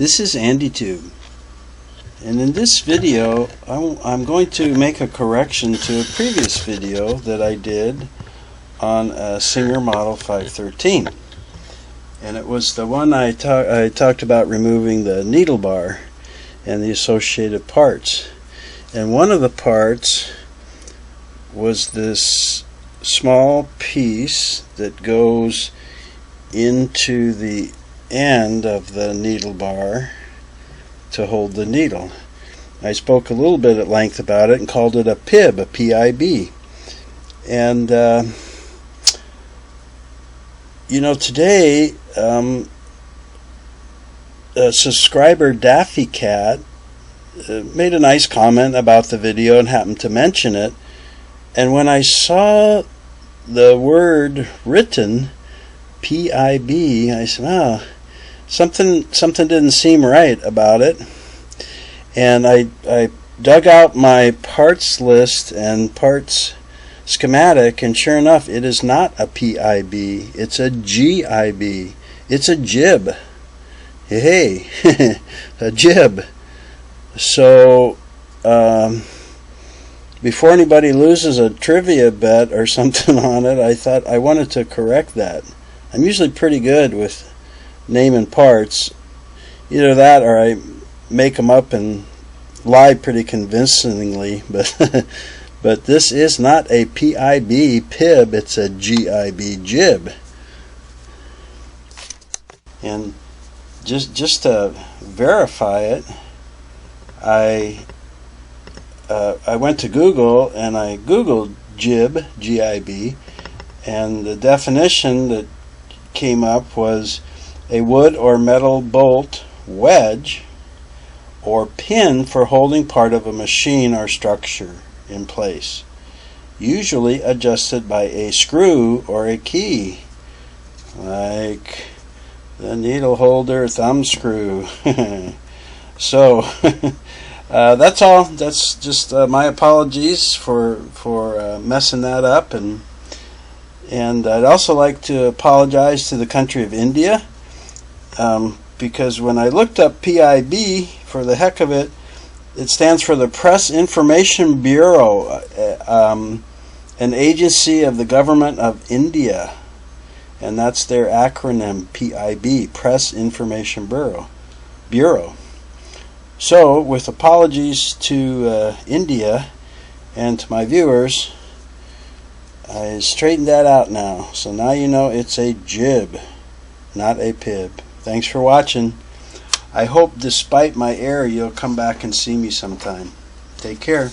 This is AndyTube, and in this video I'm going to make a correction to a previous video that I did on a Singer Model 513, and it was the one I talked about removing the needle bar and the associated parts, and one of the parts was this small piece that goes into the end of the needle bar to hold the needle. I spoke a little bit at length about it and called it a PIB, a PIB. And today a subscriber, Daffycat, made a nice comment about the video and happened to mention it, and when I saw the word written PIB, I said, oh, something didn't seem right about it, and I dug out my parts list and parts schematic, and sure enough, it is not a PIB, it's a GIB. It's a jib. Hey, a jib. So before anybody loses a trivia bet or something on it, I thought I wanted to correct that. I'm usually pretty good with naming parts. Either that or I make them up and lie pretty convincingly, but but this is not a PIB PIB, it's a GIB jib. And just to verify it, I went to Google and I googled jib, G-I-B, and the definition that came up was a wood or metal bolt, wedge, or pin for holding part of a machine or structure in place, usually adjusted by a screw or a key, like the needle holder thumb screw. So that's all. That's just my apologies for messing that up, and I'd also like to apologize to the country of India, because when I looked up PIB, for the heck of it, it stands for the Press Information Bureau, an agency of the government of India, and that's their acronym, PIB, Press Information Bureau. So, with apologies to India and to my viewers, I straightened that out now. So now you know it's a jib, not a PIB. Thanks for watching. I hope despite my error you'll come back and see me sometime. Take care.